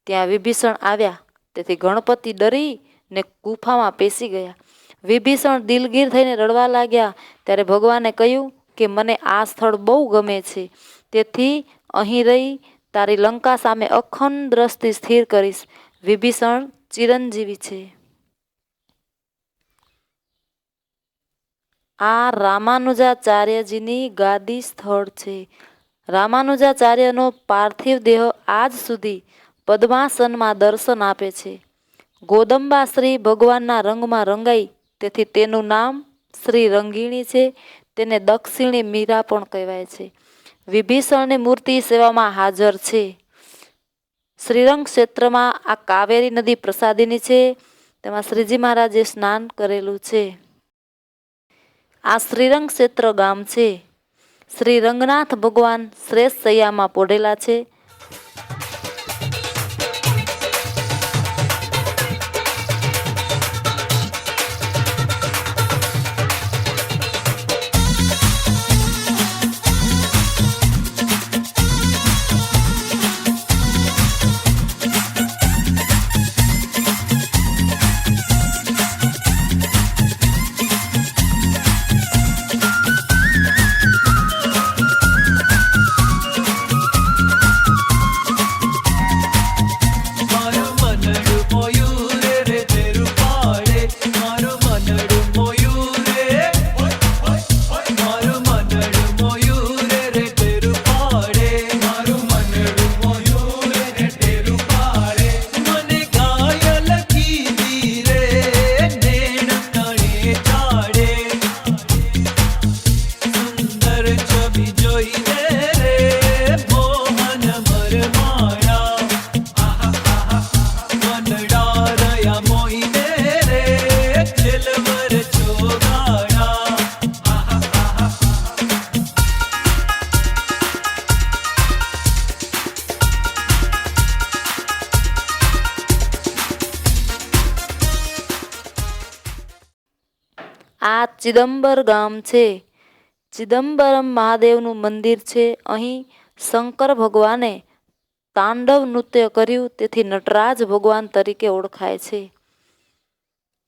ત્યાં વિભીષણ આવ્યા. તેથી ગણપતિ ડરી ને ગુફામાં પેસી ગયા. વિભીષણ દિલગીર થઈને રડવા લાગ્યા. ત્યારે ભગવાને કહ્યું કે મને આ સ્થળ બહુ ગમે છે, તેથી અહીં રહી તારી લંકા સામે અખંડ દ્રષ્ટિ સ્થિર કરીશ. વિભીષણ ચિરંજીવી છે. આ રામાનુજાચાર્યજીની ગાદી સ્થળ છે. રામાનુજાચાર્યનો પાર્થિવ દેહ આજ સુધી પદ્માસનમાં દર્શન આપે છે. ગોદંબા શ્રી ભગવાનના રંગમાં રંગાઈ, તેથી તેનું નામ શ્રી રંગીણી છે. તેને દક્ષિણી મીરા પણ કહેવાય છે. વિભીષણની મૂર્તિ સેવામાં હાજર છે. શ્રીરંગ ક્ષેત્રમાં આ કાવેરી નદી પ્રસાદીની છે. તેમાં શ્રીજી મહારાજે સ્નાન કરેલું છે. આ શ્રીરંગ ક્ષેત્ર ગામ છે. શ્રી રંગનાથ ભગવાન શ્રેષ્ઠ શૈયામાં પોઢેલા છે. આ ચિદમ્બર ગામ છે. ચિદમ્બરમ મહાદેવનું મંદિર છે. અહીં શંકર ભગવાને તાંડવ નૃત્ય કર્યું, તેથી નટરાજ ભગવાન તરીકે ઓળખાય છે.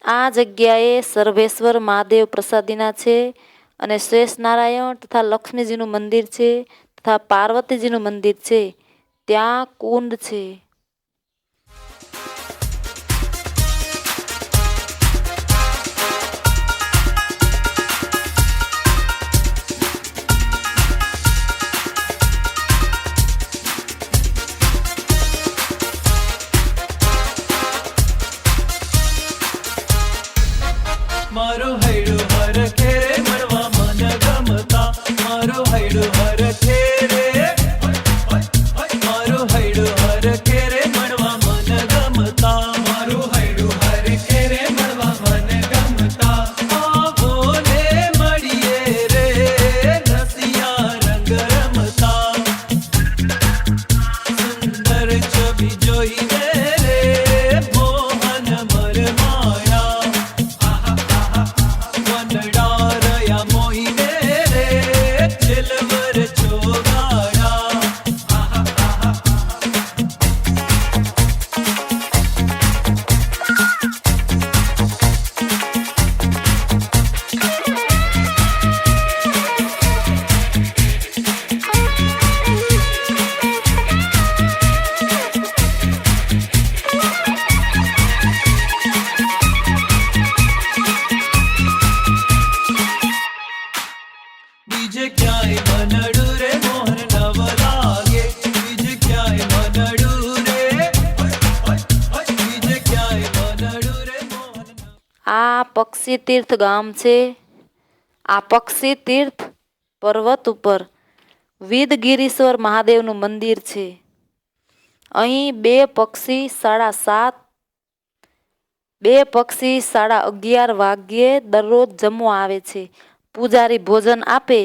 આ જગ્યાએ સર્વેશ્વર મહાદેવ પ્રસાદીના છે અને શેષ નારાયણ તથા લક્ષ્મીજીનું મંદિર છે તથા પાર્વતીજીનું મંદિર છે. ત્યાં કુંડ છે. મારું હૈડું હર ખેરે મળવા મન ગમતા, મારું હૈડું હર ખેરે, મારું હૈડું હર ખેરે મળવા મન ગમતા, મારું હૈડું હર ખેરે મળવા મન ગમતા. આવો ને મળીએ રે રસિયા રંગ રમતા, સુંદર છબી જોઈને રે મોહન મરમાયા, વનડારયા મોહીને રે છેલવર ચોગાડા. બીજે ક્યાંય મનડું રે મોહન નવ લાગે, બીજે ક્યાંય મનડું રે, બીજે ક્યાંય મનડું રે મોહન. આ પક્ષી તીર્થ ગામ છે. આ પક્ષી તીર્થ પર્વત ઉપર વિદગીરીશ્વર મહાદેવનું મંદિર છે. અહીં બે પક્ષી 11:30 વાગ્યે દરરોજ જમવા આવે છે. પૂજારી ભોજન આપે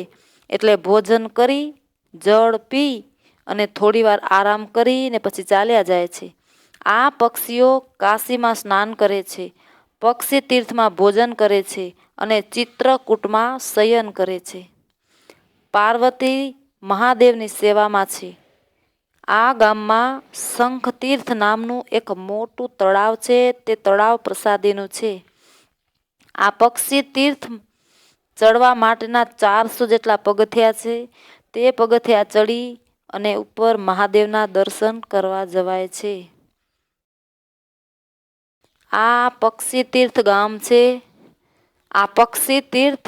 એટલે ભોજન કરી, જળ પી અને થોડીવાર આરામ કરીને પછી ચાલ્યા જાય છે. આ પક્ષીઓ કાશીમાં સ્નાન કરે છે, પક્ષી તીર્થમાં ભોજન કરે છે અને ચિત્રકૂટમાં શયન કરે છે. પાર્વતી મહાદેવની સેવામાં છે. આ ગામમાં શંખતીર્થ નામનું એક મોટું તળાવ છે. તે તળાવ પ્રસાદીનું છે. આ પક્ષી તીર્થ ચડવા માટેના 400 જેટલા પગથિયા છે. તે પગથિયા ચડી અને ઉપર મહાદેવના દર્શન કરવા જવાય છે. આ પક્ષી તીર્થ ગામ છે. આ પક્ષી તીર્થ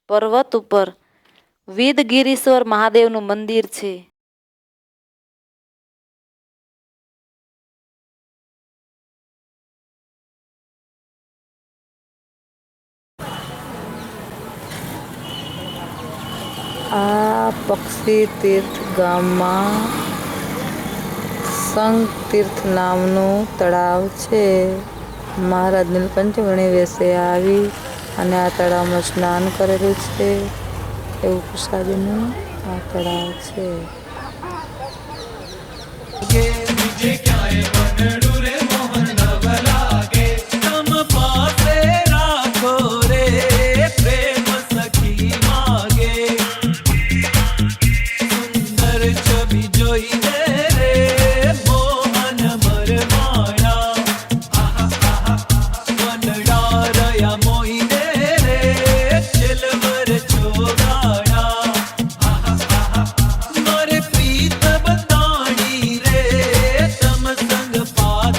પર્વત ઉપર વિદગીરીશ્વર મહાદેવનું મંદિર છે. આ પક્ષી તીર્થ ગામમાં શંખતીર્થ નામનું તળાવ છે. મહારાજ નીલકંઠ વેશે આવી અને આ તળાવમાં સ્નાન કરેલું છે. એવું પ્રસાદીનું આ તળાવ છે. બીજે ક્યાંય મનડું રે મોહન નવ લાગે, તમ પાસે રાખો રે પ્રેમ સખી માગે, સુંદર છબી જોઈને રે મોહન મરમાયા, વનડારયા મોહીને રે છેલવર ચોગાડા. મારે પ્રીત બતાણી રે તમ સંગ પાસ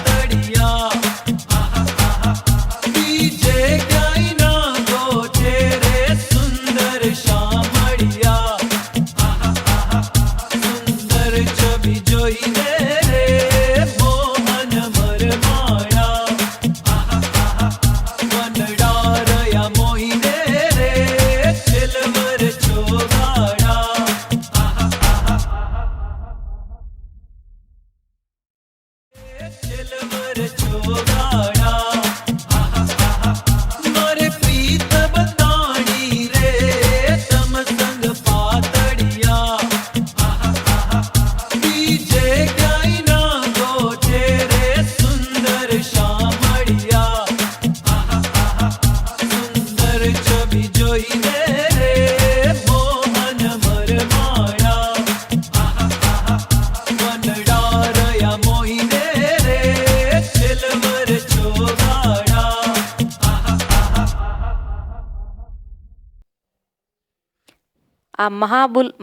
આ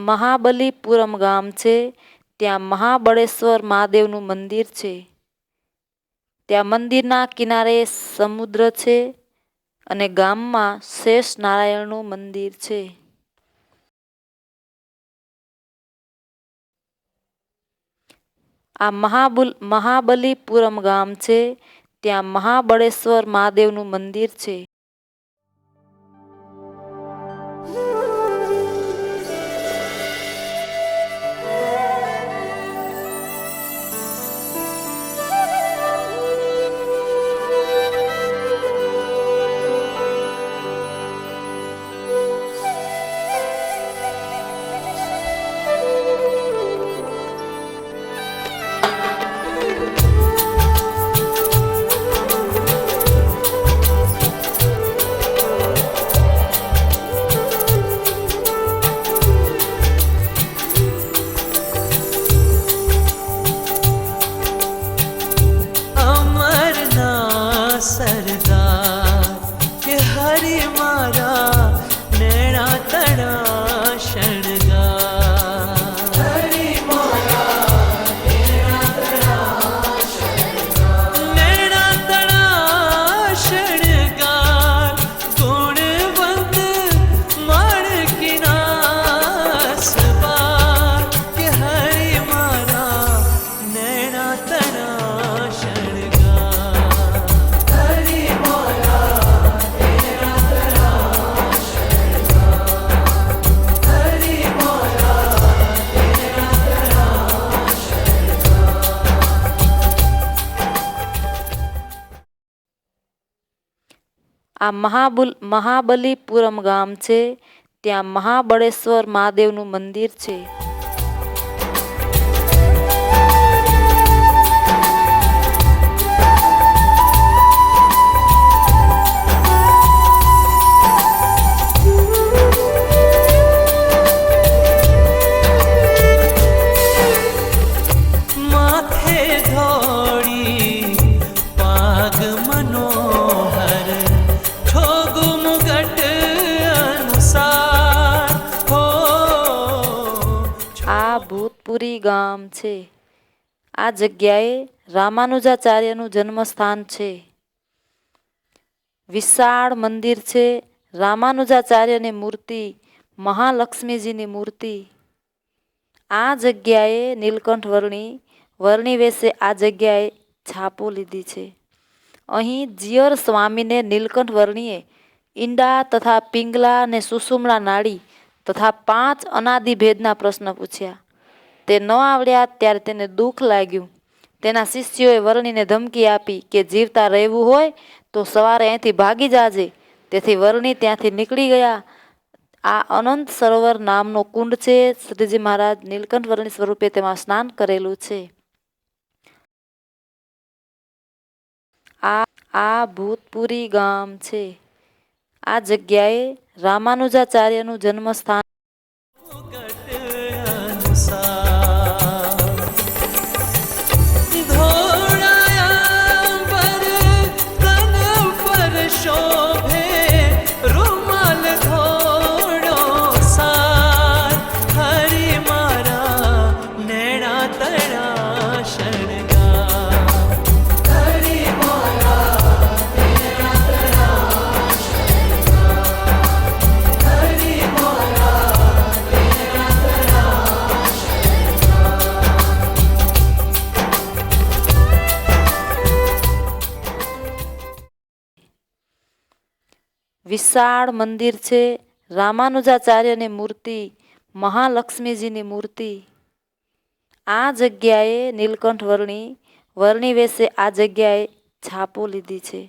મહાબલીપુરમ ગામ છે, ત્યાં મહાબળેશ્વર મહાદેવનું મંદિર છે. ત્યાં મંદિરના કિનારે સમુદ્ર છે અને ગામમાં શેષ નારાયણનું મંદિર છે. આ મહાબલીપુરમ ગામ છે, ત્યાં મહાબળેશ્વર મહાદેવનું મંદિર છે. આ મહાબલીપુરમ ગામ છે, ત્યાં મહાબળેશ્વર મહાદેવનું મંદિર છે. ભૂતપુરી ગામ છે. આ જગ્યાએ રામાનુજાચાર્યનું જન્મસ્થાન છે. વિશાળ મંદિર છે. રામાનુજાચાર્યની મૂર્તિ, મહાલક્ષ્મીજીની મૂર્તિ. આ જગ્યાએ નીલકંઠ વર્ણી વેશે આ જગ્યાએ છાપો લીધી છે. અહીં જીયર સ્વામીને નીલકંઠ વર્ણીએ ઈંડા તથા પિંગલા અને સુષુમ્ના નાડી તથા 5 અનાદિભેદના પ્રશ્ન પૂછ્યા. તે ન આવડ્યા ત્યારે તેને દુઃખ લાગ્યું. તેના શિષ્યોએ વર્ણીને ધમકી આપી કે જીવતા રહેવું હોય તો સવારે અહીંથી ભાગી જાજે. તેથી વર્ણી ત્યાંથી નીકળી ગયા. આ અનંત સરોવર નામનો કુંડ છે. શ્રીજી મહારાજ નીલકંઠ વર્ણી સ્વરૂપે તેમાં સ્નાન કરેલું છે. આ ભૂતપુરી ગામ છે. આ જગ્યાએ રામાનુજાચાર્યનું જન્મસ્થાન. વિશાળ મંદિર છે. રામાનુજાચાર્યની મૂર્તિ, મહાલક્ષ્મીજીની મૂર્તિ. આ જગ્યાએ નીલકંઠ વર્ણી વેશે આ જગ્યાએ છાપો લીધી છે.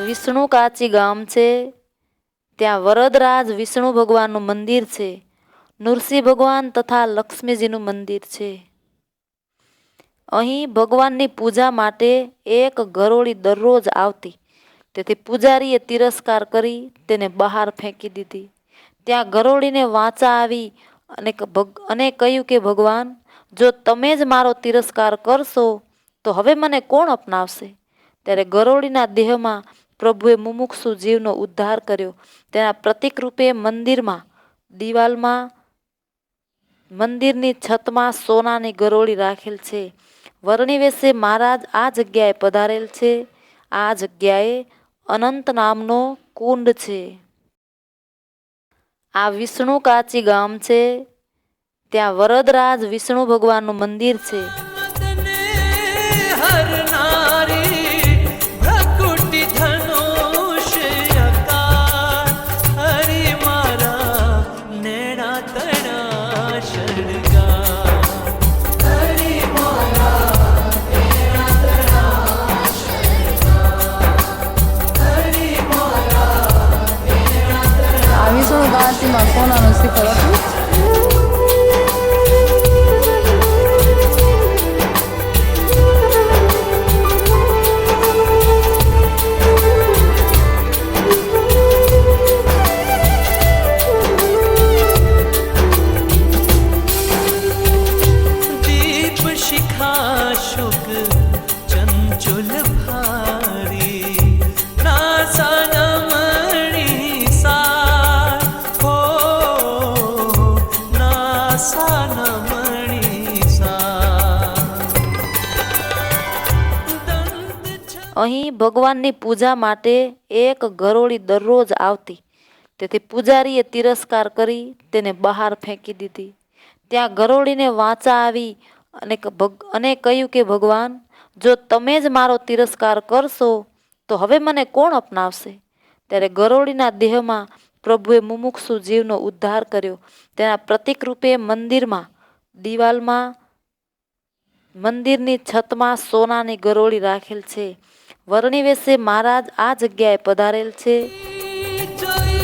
વિષ્ણુ કાચી ગામ છે. ત્યાં વરદરાજ વિષ્ણુ ભગવાનનું મંદિર છે. નૃસિંહ ભગવાન તથા લક્ષ્મીજીનું મંદિર છે. અહીં ભગવાનની પૂજા માટે એક ગરોળી દરરોજ આવતી. તેથી પૂજારીએ તિરસ્કાર કરી તેને બહાર ફેંકી દીધી. ત્યાં ગરોળીને વાંચા આવી અને કહ્યું કે ભગવાન, જો તમે જ મારો તિરસ્કાર કરશો તો હવે મને કોણ અપનાવશે? ત્યારે ગરોળીના દેહમાં પ્રભુએ મુમુક્ષુ જીવનો ઉદ્ધાર કર્યો. તેના પ્રતીક રૂપે દિવાલમાં મંદિરની છતમાં સોનાની ગરોળી રાખેલ છે. વર્ણિવેશે મહારાજ આ જગ્યાએ પધારેલ છે. આ જગ્યાએ અનંત નામનો કુંડ છે. આ વિષ્ણુ કાચી ગામ છે. ત્યાં વરદરાજ વિષ્ણુ ભગવાનનું મંદિર છે. તને હરનારી ભ્રકુટી ધનુષ આકાર, હરી મારા નેણા તણા શણગાર. હરી મારા નેણા તણા શણગાર. હરી મારા નેણા તણા. આ વિષ્ણુ કાંતિમાં સોનાનું શિખર હતું. दीप शिखा शुक चंचुल भारी, नासा नमणि सार हो, नासा नमणि सार. અહીં ભગવાનની પૂજા માટે એક ગરોળી દરરોજ આવતી. તેથી પૂજારીએ તિરસ્કાર કરી તેને બહાર ફેંકી દીધી. ત્યાં ગરોળીને વાંચા આવી અને કહ્યું કે ભગવાન, જો તમે જ મારો તિરસ્કાર કરશો તો હવે મને કોણ અપનાવશે? ત્યારે ગરોળીના દેહમાં પ્રભુએ મુમુક્ષુ જીવનો ઉદ્ધાર કર્યો. તેના પ્રતીક રૂપે દિવાલમાં મંદિરની છતમાં સોનાની ગરોળી રાખેલ છે. વર્ણિવેશે મહારાજ આ જગ્યાએ પધારેલ છે. જોઈ